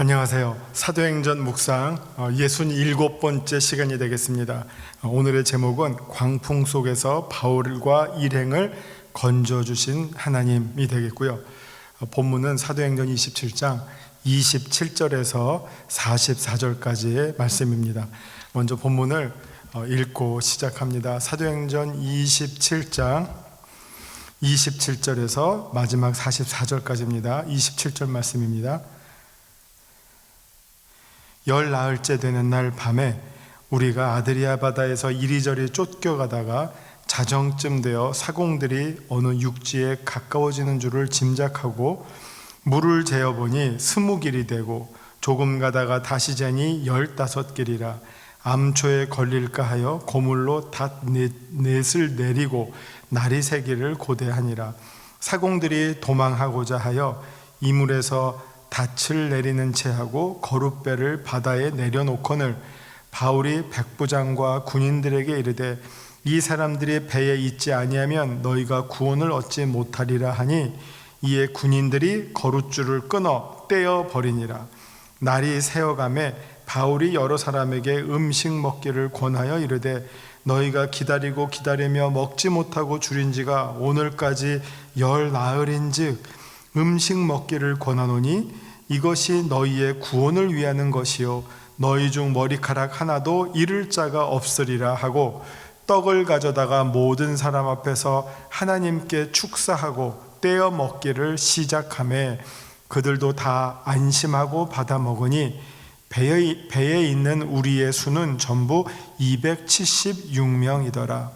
안녕하세요. 사도행전 묵상 67번째 시간이 되겠습니다. 오늘의 제목은 광풍 속에서 바울과 일행을 건져주신 하나님이 되겠고요. 본문은 사도행전 27장 27절에서 44절까지의 말씀입니다. 먼저 본문을 읽고 시작합니다. 사도행전 27장 27절에서 마지막 44절까지입니다. 27절 말씀입니다. 열 나흘째 되는 날 밤에 우리가 아드리아 바다에서 이리저리 쫓겨가다가 자정쯤 되어 사공들이 어느 육지에 가까워지는 줄을 짐작하고 물을 재어보니 20길이 되고 조금 가다가 다시 재니 15길이라 암초에 걸릴까 하여 고물로 닷넷을 내리고 날이 새기를 고대하니라. 사공들이 도망하고자 하여 이물에서 닻을 내리는 채 하고 거룻배를 바다에 내려놓거늘 바울이 백부장과 군인들에게 이르되 이 사람들이 배에 있지 아니하면 너희가 구원을 얻지 못하리라 하니 이에 군인들이 거룻줄을 끊어 떼어 버리니라. 날이 새어가매 바울이 여러 사람에게 음식 먹기를 권하여 이르되 너희가 기다리며 먹지 못하고 줄인 지가 오늘까지 열 나흘인즉 음식 먹기를 권하노니 이것이 너희의 구원을 위하는 것이요 너희 중 머리카락 하나도 잃을 자가 없으리라 하고 떡을 가져다가 모든 사람 앞에서 하나님께 축사하고 떼어 먹기를 시작하매 그들도 다 안심하고 받아 먹으니 배에 있는 우리의 수는 전부 276명이더라.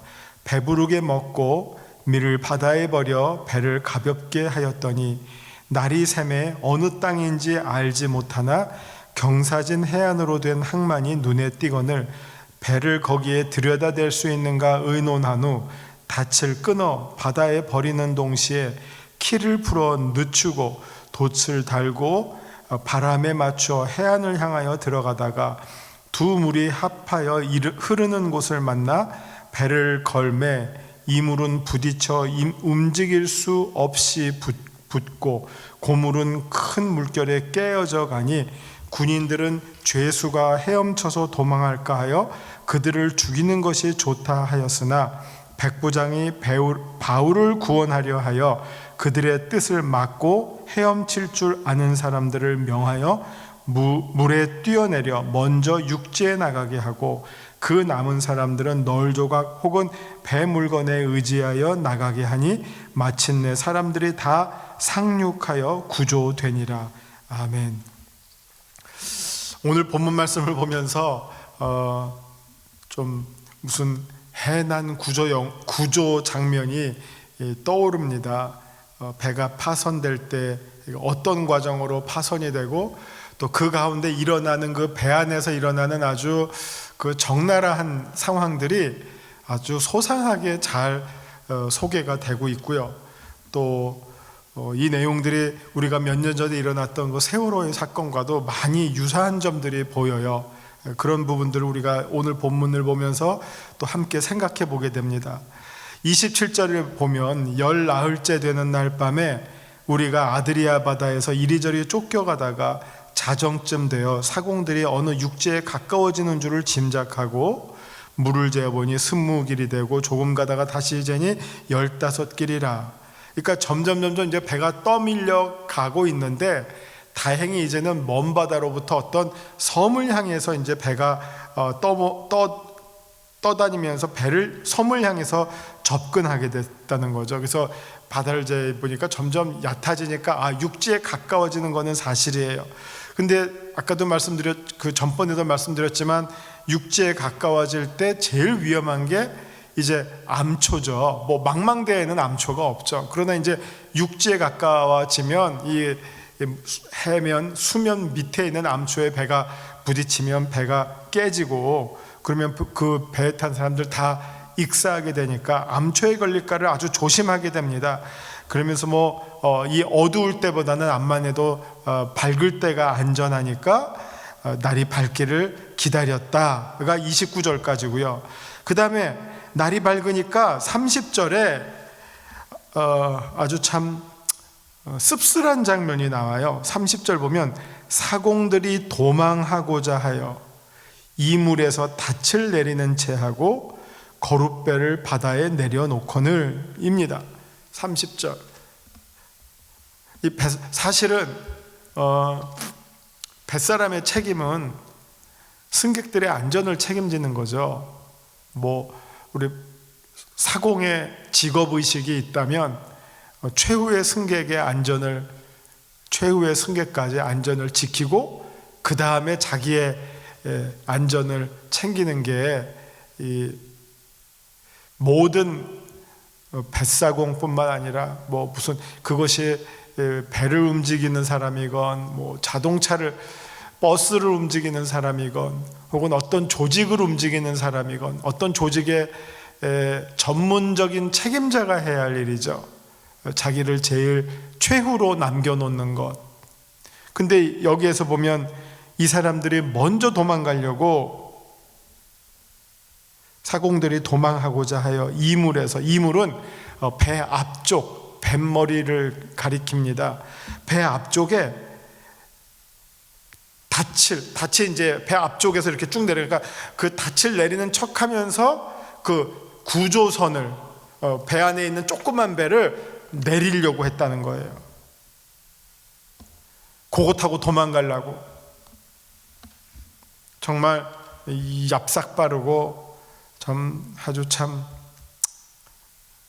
배부르게 먹고 밀을 바다에 버려 배를 가볍게 하였더니 날이 새매 어느 땅인지 알지 못하나 경사진 해안으로 된 항만이 눈에 띄거늘 배를 거기에 들여다댈 수 있는가 의논한 후 닻을 끊어 바다에 버리는 동시에 키를 풀어 늦추고 돛을 달고 바람에 맞춰 해안을 향하여 들어가다가 두 물이 합하여 흐르는 곳을 만나 배를 걸매 이 물은 부딪혀 움직일 수 없이 붙고 고물은 큰 물결에 깨어져 가니 군인들은 죄수가 헤엄쳐서 도망할까 하여 그들을 죽이는 것이 좋다 하였으나 백부장이 바울을 구원하려 하여 그들의 뜻을 막고 헤엄칠 줄 아는 사람들을 명하여 물에 뛰어내려 먼저 육지에 나가게 하고 그 남은 사람들은 널조각 혹은 배 물건에 의지하여 나가게 하니 마침내 사람들이 다 상륙하여 구조되니라. 아멘. 오늘 본문 말씀을 보면서 좀 무슨 해난 구조 장면이 떠오릅니다. 배가 파손될 때 어떤 과정으로 파손이 되고 또 그 가운데 일어나는 그 배 안에서 일어나는 아주 그 적나라한 상황들이 아주 소상하게 잘 소개가 되고 있고요. 또 이 내용들이 우리가 몇 년 전에 일어났던 그 세월호의 사건과도 많이 유사한 점들이 보여요. 그런 부분들을 우리가 오늘 본문을 보면서 또 함께 생각해 보게 됩니다. 27절을 보면 열 나흘째 되는 날 밤에 우리가 아드리아 바다에서 이리저리 쫓겨가다가 자정쯤 되어 사공들이 어느 육지에 가까워지는 줄을 짐작하고 물을 재어보니 20길이 되고 조금 가다가 다시 재니 15길이라. 그러니까 점점 이제 배가 떠밀려 가고 있는데 다행히 이제는 먼 바다로부터 어떤 섬을 향해서 이제 배가 떠다니면서 섬을 향해서 접근하게 됐다는 거죠. 그래서 바다를 보니까 점점 얕아지니까 육지에 가까워지는 것은 사실이에요. 근데 아까도 그 전번에도 말씀드렸지만 육지에 가까워질 때 제일 위험한 게 이제 암초죠. 뭐 망망대해는 암초가 없죠. 그러나 이제 육지에 가까워지면 이 수면 밑에 있는 암초에 배가 부딪히면 배가 깨지고 그러면 그 배에 탄 사람들 다 익사하게 되니까 암초에 걸릴까를 아주 조심하게 됩니다. 그러면서 이 어두울 때보다는 암만 해도 밝을 때가 안전하니까 날이 밝기를 기다렸다가 29절까지고요. 그 다음에 날이 밝으니까 30절에 아주 참 씁쓸한 장면이 나와요. 30절 보면 사공들이 도망하고자 하여 이물에서 닻을 내리는 채하고 거룻배를 바다에 내려놓거늘 입니다. 30절. 사실은 뱃사람의 책임은 승객들의 안전을 책임지는 거죠. 우리 사공의 직업의식이 있다면 최후의 승객까지 안전을 지키고 그 다음에 자기의 안전을 챙기는 게 이 모든 뱃사공뿐만 아니라 무슨 그것이 배를 움직이는 사람이건 버스를 움직이는 사람이건 혹은 어떤 조직을 움직이는 사람이건 어떤 조직의 전문적인 책임자가 해야 할 일이죠. 자기를 제일 최후로 남겨놓는 것. 근데 여기에서 보면 이 사람들이 먼저 도망가려고 사공들이 도망하고자 하여 이물에서, 이물은 배 앞쪽, 뱃머리를 가리킵니다. 배 앞쪽에 닻이 이제 배 앞쪽에서 이렇게 쭉 내려가니까 그 닻을 내리는 척 하면서 그 구조선을 배 안에 있는 조그만 배를 내리려고 했다는 거예요. 그거 타고 도망가려고. 정말 얍삭 빠르고 아주 참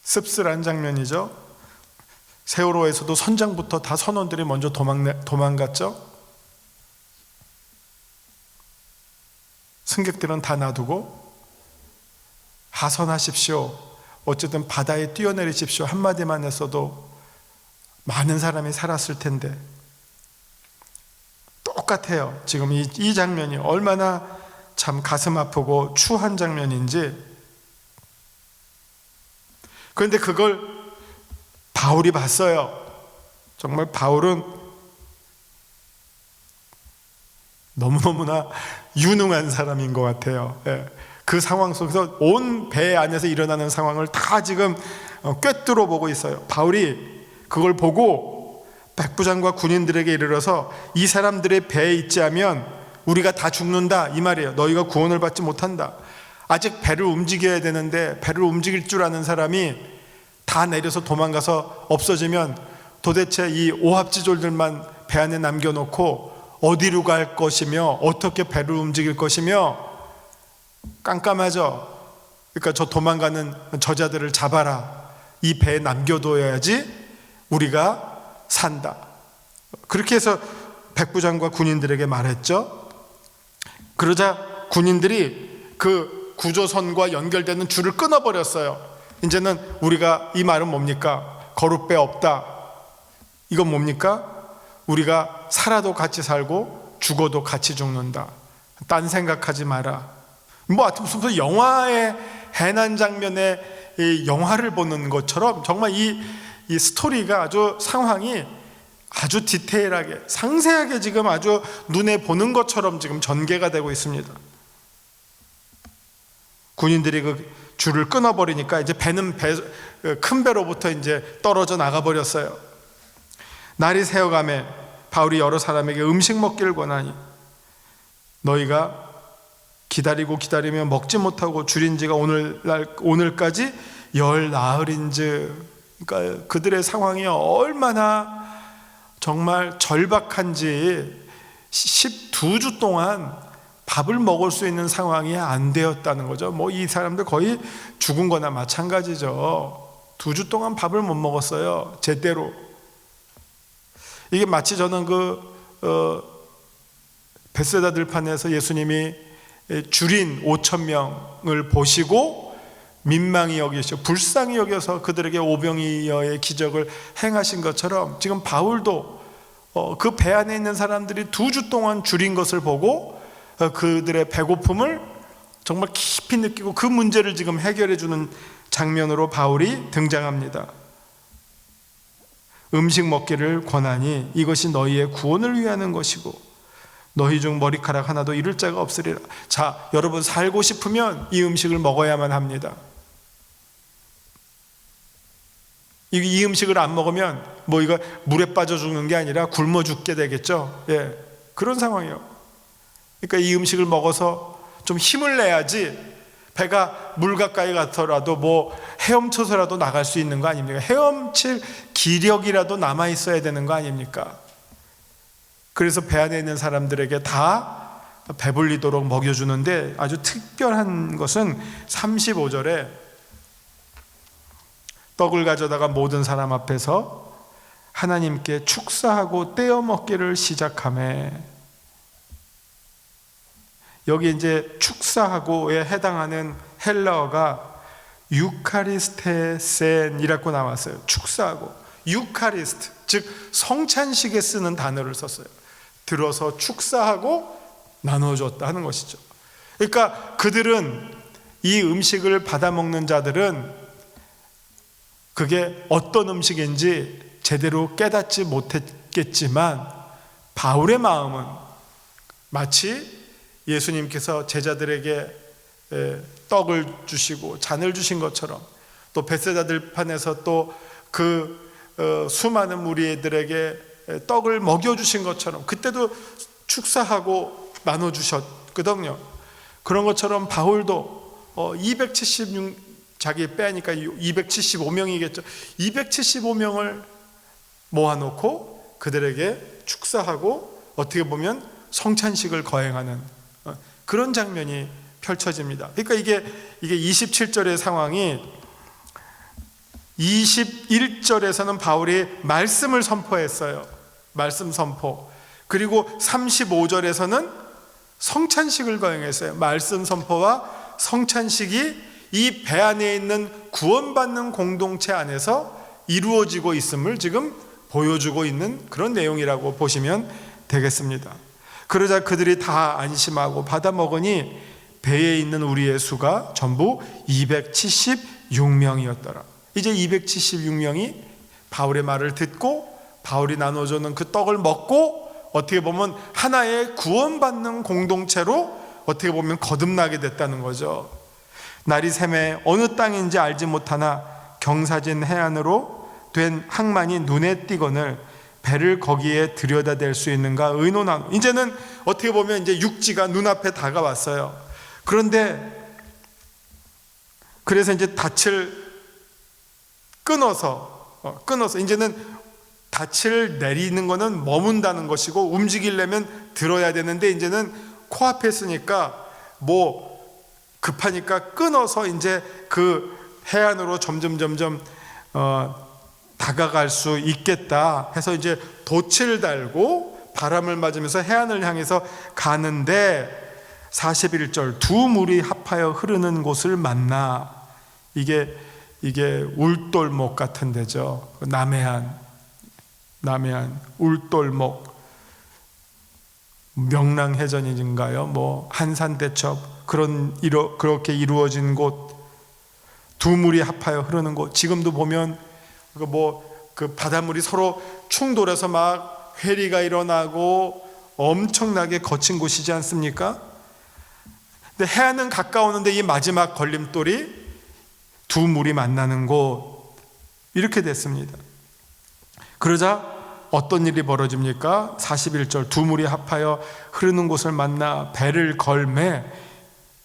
씁쓸한 장면이죠. 세월호에서도 선장부터 다 선원들이 먼저 도망갔죠. 승객들은 다 놔두고 하선하십시오, 어쨌든 바다에 뛰어내리십시오 한마디만 했어도 많은 사람이 살았을 텐데 똑같아요. 지금 이 장면이 얼마나 참 가슴 아프고 추한 장면인지. 그런데 그걸 바울이 봤어요. 정말 바울은 너무너무나 유능한 사람인 것 같아요. 그 상황 속에서 온 배 안에서 일어나는 상황을 다 지금 꿰뚫어 보고 있어요. 바울이 그걸 보고 백부장과 군인들에게 이르러서 이 사람들의 배에 있지 않으면 우리가 다 죽는다 이 말이에요. 너희가 구원을 받지 못한다. 아직 배를 움직여야 되는데 배를 움직일 줄 아는 사람이 다 내려서 도망가서 없어지면 도대체 이 오합지졸들만 배 안에 남겨놓고 어디로 갈 것이며 어떻게 배를 움직일 것이며 깜깜하죠. 그러니까 저 도망가는 저자들을 잡아라. 이 배에 남겨둬야지 우리가 산다. 그렇게 해서 백부장과 군인들에게 말했죠. 그러자 군인들이 그 구조선과 연결되는 줄을 끊어버렸어요. 이제는 우리가, 이 말은 뭡니까? 거룻배 없다. 이건 뭡니까? 우리가 살아도 같이 살고 죽어도 같이 죽는다. 딴 생각하지 마라. 하여튼 무슨 영화의 해난 장면에 이 영화를 보는 것처럼 정말 이 스토리가 아주 상황이 아주 디테일하게 상세하게 지금 아주 눈에 보는 것처럼 지금 전개가 되고 있습니다. 군인들이 그 줄을 끊어버리니까 이제 배는 큰 배로부터 이제 떨어져 나가버렸어요. 날이 새어가매 바울이 여러 사람에게 음식 먹기를 권하니 너희가 기다리며 먹지 못하고 줄인 지가 오늘까지 열 나흘인즉. 그러니까 그들의 상황이 얼마나 정말 절박한지 12주 동안 밥을 먹을 수 있는 상황이 안 되었다는 거죠. 이 사람들 거의 죽은 거나 마찬가지죠. 2주 동안 밥을 못 먹었어요. 제대로. 이게 마치 저는 벳세다 들판에서 예수님이 줄인 5,000명을 보시고 민망히 여기시고 불쌍히 여겨서 그들에게 오병이어의 기적을 행하신 것처럼 지금 바울도 그 배 안에 있는 사람들이 2주 동안 줄인 것을 보고 그들의 배고픔을 정말 깊이 느끼고 그 문제를 지금 해결해 주는 장면으로 바울이 등장합니다. 음식 먹기를 권하니 이것이 너희의 구원을 위하는 것이고 너희 중 머리카락 하나도 잃을 자가 없으리라. 자, 여러분 살고 싶으면 이 음식을 먹어야만 합니다. 이 음식을 안 먹으면 이거 물에 빠져 죽는 게 아니라 굶어 죽게 되겠죠. 그런 상황이에요. 그러니까 이 음식을 먹어서 좀 힘을 내야지 배가 물 가까이 가서라도 뭐 헤엄쳐서라도 나갈 수 있는 거 아닙니까? 헤엄칠 기력이라도 남아 있어야 되는 거 아닙니까? 그래서 배 안에 있는 사람들에게 다 배불리도록 먹여주는데, 아주 특별한 것은 35절에 떡을 가져다가 모든 사람 앞에서 하나님께 축사하고 떼어 먹기를 시작하며, 여기 이제 축사하고에 해당하는 헬라어가 유카리스테센이라고 나왔어요. 축사하고, 유카리스트, 즉 성찬식에 쓰는 단어를 썼어요. 들어서 축사하고 나눠줬다 하는 것이죠. 그러니까 그들은, 이 음식을 받아 먹는 자들은 그게 어떤 음식인지 제대로 깨닫지 못했겠지만, 바울의 마음은 마치 예수님께서 제자들에게 떡을 주시고 잔을 주신 것처럼, 또 벳세다 들판에서 또 그 수많은 무리들에게 떡을 먹여주신 것처럼 그때도 축사하고 나눠주셨거든요. 그런 것처럼 바울도 276, 자기 빼니까 275명이겠죠. 275명을 모아놓고 그들에게 축사하고 어떻게 보면 성찬식을 거행하는 그런 장면이 펼쳐집니다. 그러니까 이게 27절의 상황이, 21절에서는 바울이 말씀을 선포했어요. 말씀 선포. 그리고 35절에서는 성찬식을 거행했어요. 말씀 선포와 성찬식이 이 배 안에 있는 구원받는 공동체 안에서 이루어지고 있음을 지금 보여주고 있는 그런 내용이라고 보시면 되겠습니다. 그러자 그들이 다 안심하고 받아 먹으니 배에 있는 우리의 수가 전부 276명이었더라. 이제 276명이 바울의 말을 듣고 바울이 나눠주는 그 떡을 먹고 어떻게 보면 하나의 구원받는 공동체로 어떻게 보면 거듭나게 됐다는 거죠. 날이 새매 어느 땅인지 알지 못하나 경사진 해안으로 된 항만이 눈에 띄거늘 배를 거기에 들여다댈 수 있는가 의논하노. 이제는 어떻게 보면 이제 육지가 눈앞에 다가왔어요. 그런데 그래서 이제 닻을 끊어서 이제는 닻을 내리는 거는 머문다는 것이고 움직이려면 들어야 되는데, 이제는 코앞에 있으니까 뭐 급하니까 끊어서 이제 그 해안으로 점점 다가갈 수 있겠다 해서 이제 돛을 달고 바람을 맞으면서 해안을 향해서 가는데, 41절 두 물이 합하여 흐르는 곳을 만나. 이게 울돌목 같은 데죠. 남해안 울돌목, 명랑해전인가요? 뭐 한산대첩, 그렇게 이루어진 곳, 두 물이 합하여 흐르는 곳. 지금도 보면 그 바닷물이 서로 충돌해서 막 회리가 일어나고 엄청나게 거친 곳이지 않습니까? 근데 해안은 가까웠는데 이 마지막 걸림돌이 두 물이 만나는 곳, 이렇게 됐습니다. 그러자 어떤 일이 벌어집니까? 41절 두 물이 합하여 흐르는 곳을 만나 배를 걸매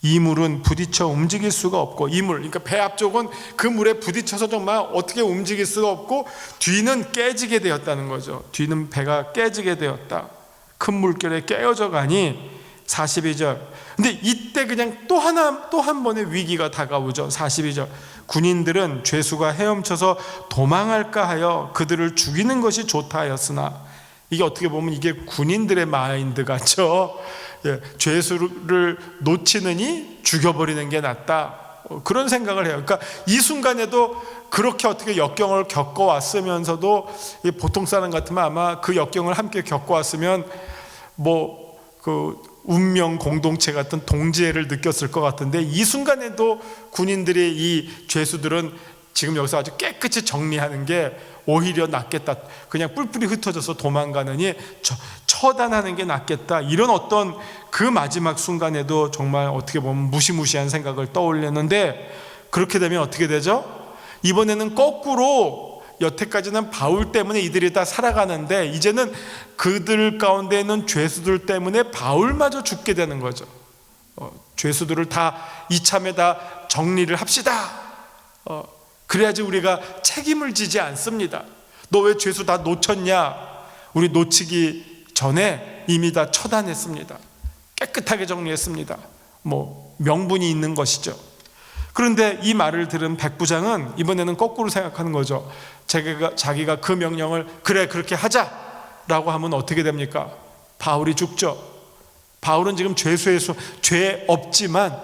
이 물은 부딪혀 움직일 수가 없고, 이 물, 그러니까 배 앞쪽은 그 물에 부딪혀서 정말 어떻게 움직일 수가 없고 뒤는 깨지게 되었다는 거죠. 뒤는 배가 깨지게 되었다. 큰 물결에 깨어져 가니 42절. 근데 이때 그냥 또 한 번의 위기가 다가오죠. 42절. 군인들은 죄수가 헤엄쳐서 도망할까 하여 그들을 죽이는 것이 좋다 하였으나, 이게 어떻게 보면 이게 군인들의 마인드 같죠. 죄수를 놓치느니 죽여버리는 게 낫다, 그런 생각을 해요. 그러니까 이 순간에도 그렇게 어떻게 역경을 겪어왔으면서도, 보통 사람 같으면 아마 그 역경을 함께 겪어왔으면 그 운명 공동체 같은 동지애를 느꼈을 것 같은데, 이 순간에도 군인들이, 이 죄수들은 지금 여기서 아주 깨끗이 정리하는 게 오히려 낫겠다, 그냥 뿔뿔이 흩어져서 도망가느니 처단하는 게 낫겠다, 이런 어떤 그 마지막 순간에도 정말 어떻게 보면 무시무시한 생각을 떠올렸는데, 그렇게 되면 어떻게 되죠? 이번에는 거꾸로 여태까지는 바울 때문에 이들이 다 살아가는데 이제는 그들 가운데 있는 죄수들 때문에 바울마저 죽게 되는 거죠. 죄수들을 다 이참에 다 정리를 합시다. 그래야지 우리가 책임을 지지 않습니다. 너 왜 죄수 다 놓쳤냐? 우리 놓치기 전에 이미 다 처단했습니다. 깨끗하게 정리했습니다. 명분이 있는 것이죠. 그런데 이 말을 들은 백부장은 이번에는 거꾸로 생각하는 거죠. 자기가 그 명령을 그래 그렇게 하자라고 하면 어떻게 됩니까? 바울이 죽죠. 바울은 지금 죄 없지만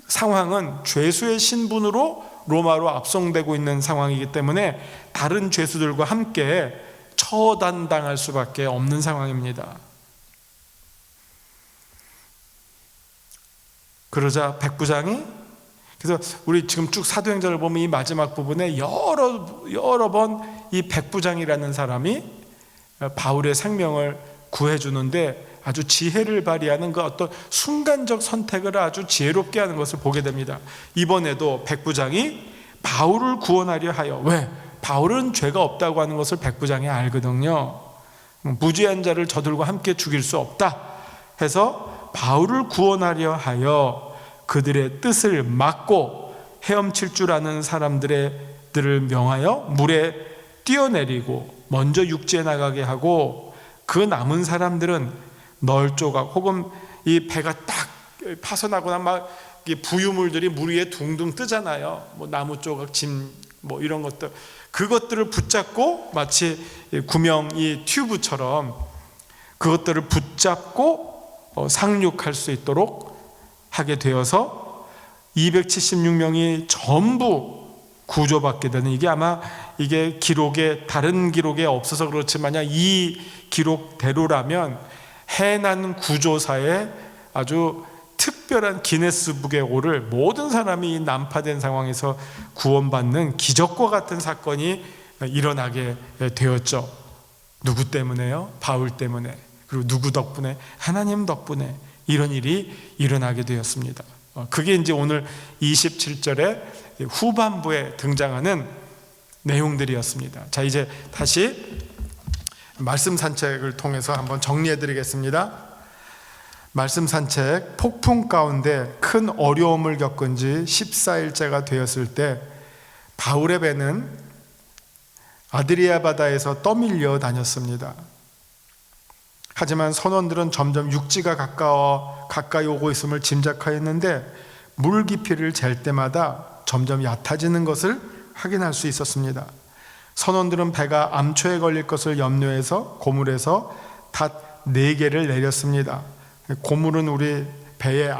상황은 죄수의 신분으로 로마로 압송되고 있는 상황이기 때문에 다른 죄수들과 함께 처단당할 수밖에 없는 상황입니다. 그러자 백부장이, 그래서 우리 지금 쭉 사도행전을 보면 이 마지막 부분에 여러 번 이 백부장이라는 사람이 바울의 생명을 구해주는데 아주 지혜를 발휘하는 그 어떤 순간적 선택을 아주 지혜롭게 하는 것을 보게 됩니다. 이번에도 백부장이 바울을 구원하려 하여, 왜? 바울은 죄가 없다고 하는 것을 백부장이 알거든요. 무죄한 자를 저들과 함께 죽일 수 없다 해서 바울을 구원하려 하여 그들의 뜻을 막고 헤엄칠 줄 아는 사람들을 명하여 물에 뛰어내리고 먼저 육지에 나가게 하고, 그 남은 사람들은 널조각 혹은 이 배가 딱 파손하거나 막 부유물들이 물 위에 둥둥 뜨잖아요. 나무 조각, 짐 이런 것들, 그것들을 붙잡고 마치 구명 이 튜브처럼 그것들을 붙잡고 상륙할 수 있도록 하게 되어서 276명이 전부 구조받게 되는, 이게 아마 이게 다른 기록에 없어서 그렇지만 이 기록대로라면 해난 구조사에 아주 특별한 기네스북에 오를, 모든 사람이 난파된 상황에서 구원받는 기적과 같은 사건이 일어나게 되었죠. 누구 때문에요? 바울 때문에. 그리고 누구 덕분에? 하나님 덕분에 이런 일이 일어나게 되었습니다. 그게 이제 오늘 27절의 후반부에 등장하는 내용들이었습니다. 자, 이제 다시 말씀 산책을 통해서 한번 정리해 드리겠습니다. 말씀 산책, 폭풍 가운데 큰 어려움을 겪은 지 14일째가 되었을 때 바울의 배는 아드리아 바다에서 떠밀려 다녔습니다. 하지만 선원들은 점점 육지가 가까이 오고 있음을 짐작하였는데 물 깊이를 잴 때마다 점점 얕아지는 것을 확인할 수 있었습니다. 선원들은 배가 암초에 걸릴 것을 염려해서 고물에서 닷 4개를 내렸습니다. 고물은 우리 배의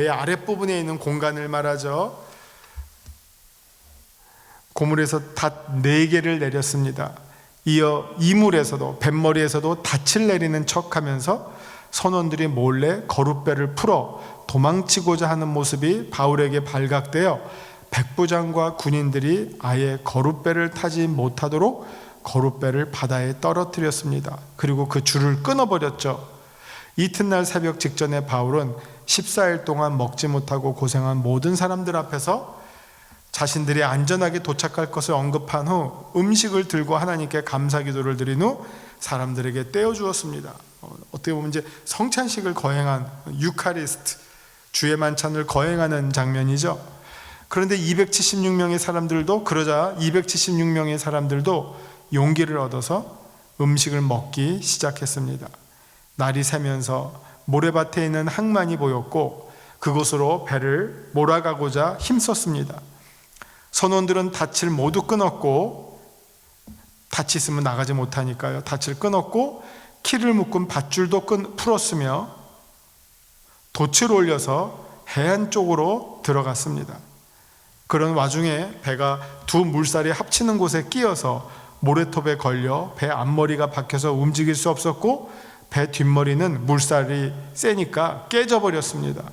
아랫부분에 있는 공간을 말하죠. 고물에서 닷 4개를 내렸습니다. 이어 이물에서도, 뱃머리에서도 닻을 내리는 척하면서 선원들이 몰래 거룻배를 풀어 도망치고자 하는 모습이 바울에게 발각되어 백부장과 군인들이 아예 거룻배를 타지 못하도록 거룻배를 바다에 떨어뜨렸습니다. 그리고 그 줄을 끊어버렸죠. 이튿날 새벽 직전에 바울은 14일 동안 먹지 못하고 고생한 모든 사람들 앞에서 자신들이 안전하게 도착할 것을 언급한 후 음식을 들고 하나님께 감사 기도를 드린 후 사람들에게 떼어주었습니다. 어떻게 보면 이제 성찬식을 거행한 유카리스트, 주의 만찬을 거행하는 장면이죠. 그런데 276명의 사람들도 용기를 얻어서 음식을 먹기 시작했습니다. 날이 새면서 모래밭에 있는 항만이 보였고 그곳으로 배를 몰아가고자 힘썼습니다. 선원들은 닻을 모두 끊었고, 닻이 있으면 나가지 못하니까요. 닻을 끊었고 키를 묶은 밧줄도 풀었으며 돛을 올려서 해안 쪽으로 들어갔습니다. 그런 와중에 배가 두 물살이 합치는 곳에 끼어서 모래톱에 걸려 배 앞머리가 박혀서 움직일 수 없었고 배 뒷머리는 물살이 세니까 깨져버렸습니다.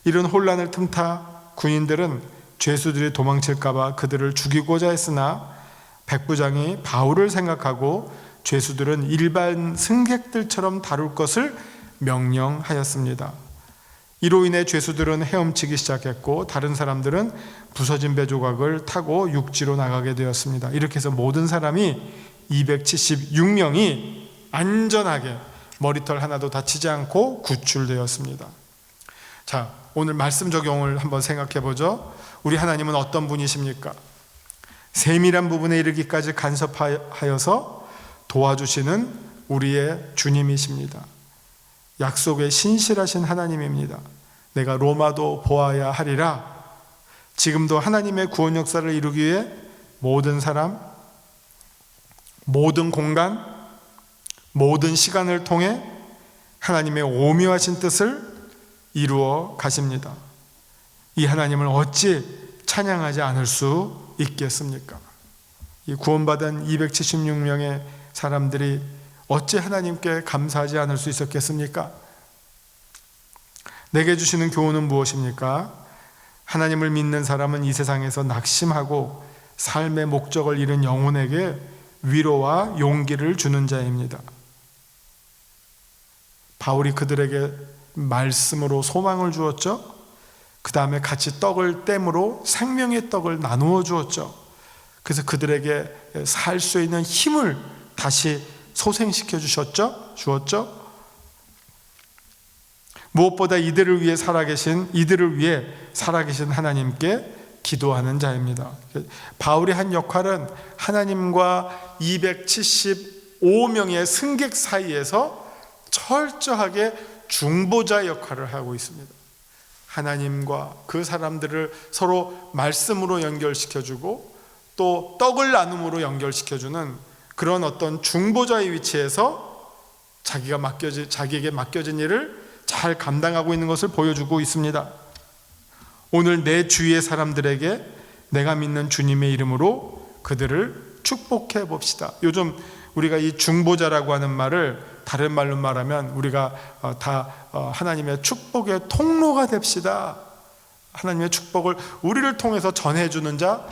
이런 혼란을 틈타 군인들은 죄수들이 도망칠까봐 그들을 죽이고자 했으나 백부장이 바울을 생각하고 죄수들은 일반 승객들처럼 다룰 것을 명령하였습니다. 이로 인해 죄수들은 헤엄치기 시작했고 다른 사람들은 부서진 배 조각을 타고 육지로 나가게 되었습니다. 이렇게 해서 모든 사람이 276명이 안전하게 머리털 하나도 다치지 않고 구출되었습니다. 자, 오늘 말씀 적용을 한번 생각해 보죠. 우리 하나님은 어떤 분이십니까? 세밀한 부분에 이르기까지 간섭하여서 도와주시는 우리의 주님이십니다. 약속에 신실하신 하나님입니다. 내가 로마도 보아야 하리라. 지금도 하나님의 구원 역사를 이루기 위해 모든 사람, 모든 공간, 모든 시간을 통해 하나님의 오묘하신 뜻을 이루어 가십니다. 이 하나님을 어찌 찬양하지 않을 수 있겠습니까? 이 구원받은 276명의 사람들이 어찌 하나님께 감사하지 않을 수 있었겠습니까? 내게 주시는 교훈은 무엇입니까? 하나님을 믿는 사람은 이 세상에서 낙심하고 삶의 목적을 잃은 영혼에게 위로와 용기를 주는 자입니다. 바울이 그들에게 말씀으로 소망을 주었죠. 그 다음에 같이 떡을 땜으로 생명의 떡을 나누어 주었죠. 그래서 그들에게 살 수 있는 힘을 다시 소생시켜 주었죠. 무엇보다 이들을 위해 살아계신 하나님께 기도하는 자입니다. 바울이 한 역할은 하나님과 275명의 승객 사이에서 철저하게 중보자 역할을 하고 있습니다. 하나님과 그 사람들을 서로 말씀으로 연결시켜주고 또 떡을 나눔으로 연결시켜주는 그런 어떤 중보자의 위치에서 자기에게 맡겨진 일을 잘 감당하고 있는 것을 보여주고 있습니다. 오늘 내 주위의 사람들에게 내가 믿는 주님의 이름으로 그들을 축복해 봅시다. 요즘 우리가 이 중보자라고 하는 말을 다른 말로 말하면 우리가 하나님의 축복의 통로가 됩시다. 하나님의 축복을 우리를 통해서 전해주는 자,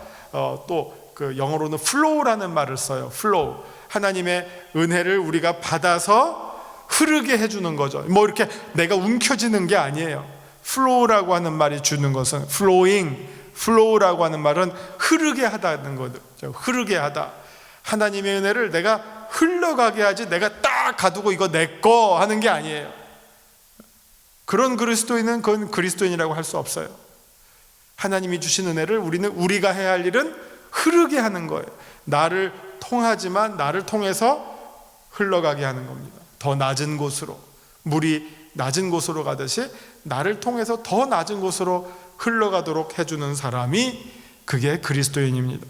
또 그 영어로는 flow라는 말을 써요. flow. 하나님의 은혜를 우리가 받아서 흐르게 해주는 거죠. 뭐 이렇게 내가 움켜쥐는 게 아니에요. flow라고 하는 말이 주는 것은 flow라고 하는 말은 흐르게 하다는 거죠. 흐르게 하다. 하나님의 은혜를 내가 흘러가게 하지 내가 딱 가두고 이거 내 거 하는 게 아니에요. 그런 그리스도인은 그건 그리스도인이라고 할 수 없어요. 하나님이 주신 은혜를 우리가 해야 할 일은 흐르게 하는 거예요. 나를 통하지만 나를 통해서 흘러가게 하는 겁니다. 더 낮은 곳으로, 물이 낮은 곳으로 가듯이 나를 통해서 더 낮은 곳으로 흘러가도록 해주는 사람이 그게 그리스도인입니다.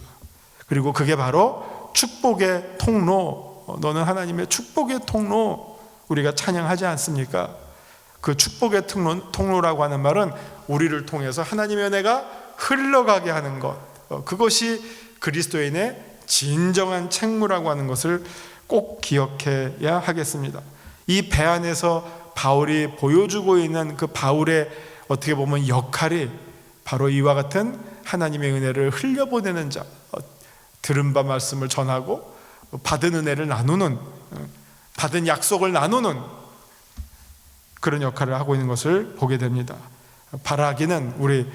그리고 그게 바로 축복의 통로, 너는 하나님의 축복의 통로, 우리가 찬양하지 않습니까? 그 축복의 통로라고 하는 말은 우리를 통해서 하나님의 은혜가 흘러가게 하는 것, 그것이 그리스도인의 진정한 책무라고 하는 것을 꼭 기억해야 하겠습니다. 이 배 안에서 바울이 보여주고 있는 그 바울의 어떻게 보면 역할이 바로 이와 같은 하나님의 은혜를 흘려보내는 자, 들은 바 말씀을 전하고 받은 은혜를 나누는, 받은 약속을 나누는 그런 역할을 하고 있는 것을 보게 됩니다. 바라기는 우리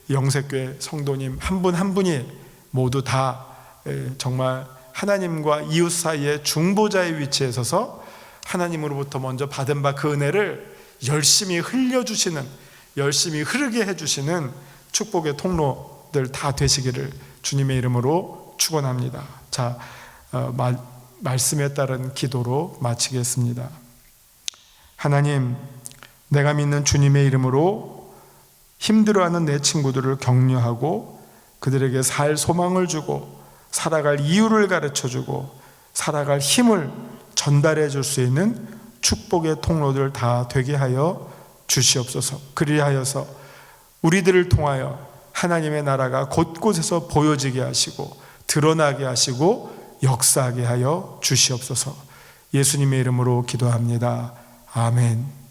영색교회 성도님 한 분 한 분이 모두 다 정말 하나님과 이웃 사이의 중보자의 위치에 서서 하나님으로부터 먼저 받은 바 그 은혜를 열심히 흘려주시는, 열심히 흐르게 해주시는 축복의 통로들 다 되시기를 주님의 이름으로 축원합니다. 자, 말씀에 따른 기도로 마치겠습니다. 하나님, 내가 믿는 주님의 이름으로 힘들어하는 내 친구들을 격려하고 그들에게 살 소망을 주고 살아갈 이유를 가르쳐주고 살아갈 힘을 전달해 줄 수 있는 축복의 통로들 다 되게 하여 주시옵소서. 그리하여서 우리들을 통하여 하나님의 나라가 곳곳에서 보여지게 하시고 드러나게 하시고 역사하게 하여 주시옵소서. 예수님의 이름으로 기도합니다. 아멘.